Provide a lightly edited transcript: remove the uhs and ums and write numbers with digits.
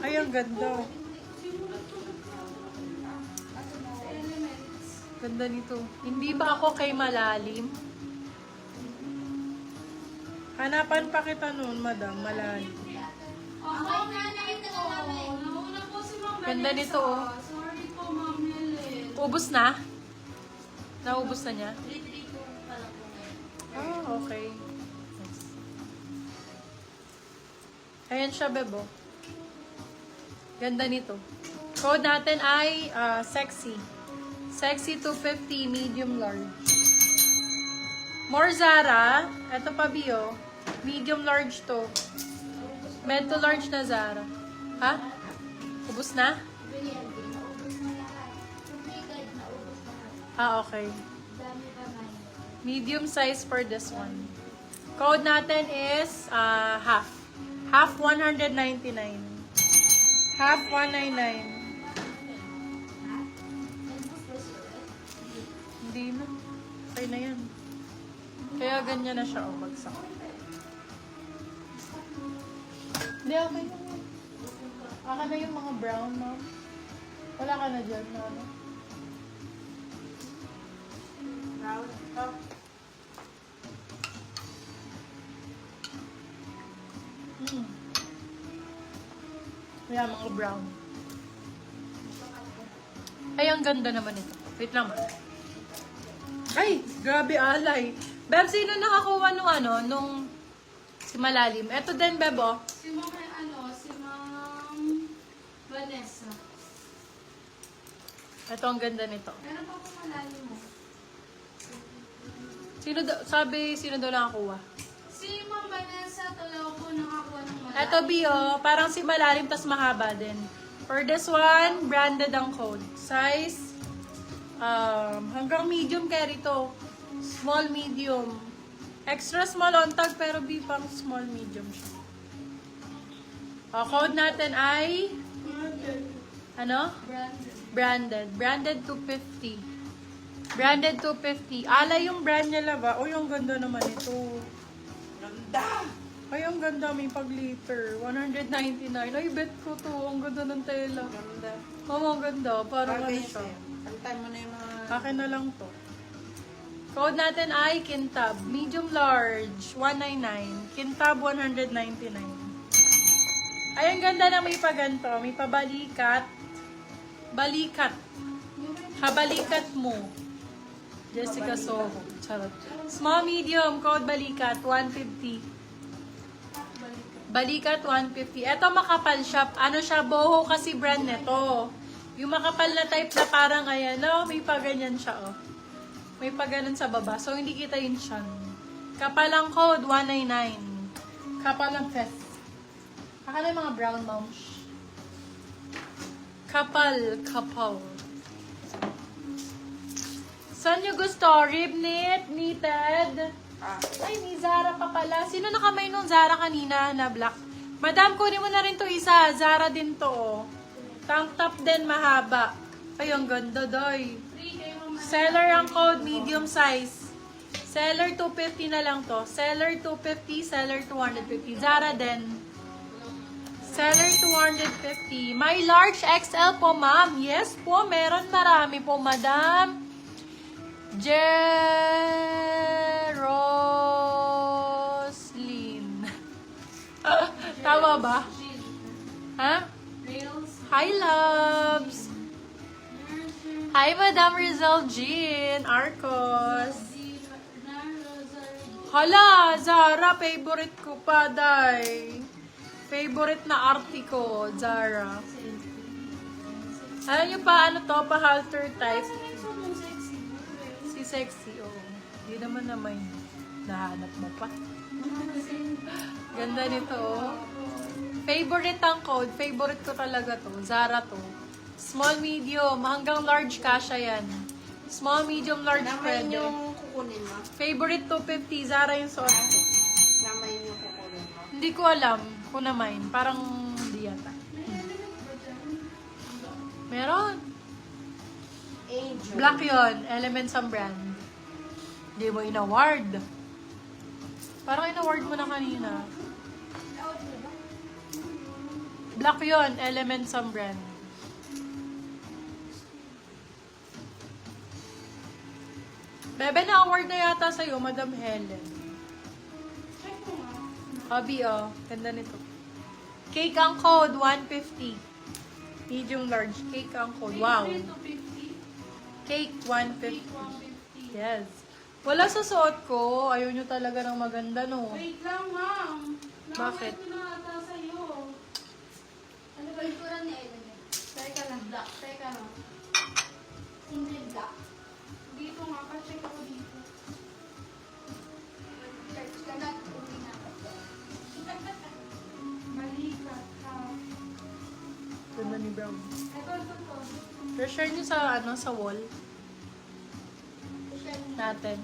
Ay, ang ganda. Ganda nito. Hindi ba ako kay malalim? Hanapan pa kita noon, madam. Malalim. Ganda nito, oh. Sorry po, Ma'am Helen. Ubus na? Naubos na niya? 332 pa lang po ngayon. Oh, okay. Ayan siya, bebo. Ganda nito. Code natin ay sexy. Sexy 250, medium large. More Zara. Ito pa, Bio. Medium large to. Med to large na Zara. Ha? Ubus na? Ah, okay. Medium size for this one. Code natin is half. Half 199. Half 199. Hindi na. Okay na yan. Kaya ganyan na siya. O, bagsak. Hindi, okay na yan. Aka na yung mga brown, no? Wala ka na dyan, no? Brown. Oh. Kaya mga brown. Ay, ang ganda naman ito. Wait lang. Ay, grabe alay. Beb, sino nakakuha nung nung si malalim? Ito din, Beb, oh. Si Ma'am, si Ma'am Vanessa. Ito ang ganda nito. Meron pa po malalim mo. Sino daw nakakuha? Si Ma'am Vanessa, talaga po nakakuha ng malalim. Ito, Bio, parang si malalim, tas mahaba din. For this one, branded ang code. Size, hanggang medium carry to. Small, medium. Extra small on tag, pero B pang small, medium siya. Code natin ay, ano? Branded. Branded 250. Branded 250. Alay yung brand niya ba? Uy, ang ganda naman ito. Ganda! Ay, ang ganda. May pag-liter. 199. Ay, bet ko to. Ang ganda ng tela. Ganda. Oh, ang ganda. Parang ano Bagay siya. sa'yo. Pantay mo na yung mga... Akin na lang to. Code natin ay Kintab. Medium large. 199. Kintab 199. Ay, ang ganda na may paganto. May pabalikat. Balikat. Habalikat mo. Jessica Soho. Charot. Small, medium. Code balikat. 150. Balikat 150. Ito makapal siya. Ano siya? Boho kasi brand nito. Yung makapal na type na parang ayan. No? May paganyan siya. Oh. May paganan sa baba. So, hindi kita yun siya. Kapalang code 199. Kapalang fest. Akala yung mga brown moms. Kapal. Saan nyo gusto? Rib knit? Knitted? Ay, may Zara pa pala. Sino nakamay nung Zara kanina na black? Madam, kunin mo na rin to isa. Zara din to. Oh. Tank top din, mahaba. Ay, ang ganda, doy. Seller ang code, medium size. Seller 250 na lang to. Seller 250, seller 250. Zara din. Seller 250. May large XL po, ma'am. Yes po, meron marami po, madam. Jeroslyn. Tama ba? Ha? Hi, loves. Hi, Madam Rizal Jean. Arcos. Hala, Zara. Favorite ko pa, day. Favorite na arte ko, Zara. Alam nyo pa, ano to? Pa-halter type. Si sexy, oh. Hindi naman na may nahanap mo pa. Ganda nito, oh. Favorite ang code. Favorite ko talaga to. Zara to. Small, medium. Hanggang large kasha yan. Small, medium, large Naman pwede. yung kukunin mo. Favorite 250. Zara yung suot ko. Naman yung kukunin mo. Hindi ko alam kung na mine. Parang hindi yata. Meron. Angel. Black yon. Elements ang brand. Hindi mo in-award. Parang in-award mo na kanina. Black yon, Elements ang brand. Bebe, na-award na yata sa'yo, Madam Helen. Check mo nga. Hobby, oh. Ganda nito. Cake ang code, 150. Medium large. Cake ang code. Wow. 250. Cake, 150. 150. Yes. Wala sa suot ko. Ayaw nyo talaga ng maganda, no? Wait lang, ma'am. Bakit? Nakawait ko na ata sa'yo. Ano ba yung tura ni Ellen? Teka lang. Black. Teka lang. Hindi black. Dito nga. Pa-check ako dito. Search ka na. Uwi na ako. Balikat ka. Ganda ni Brown. Ito. Share nyo sa, sa wall Share mo. natin.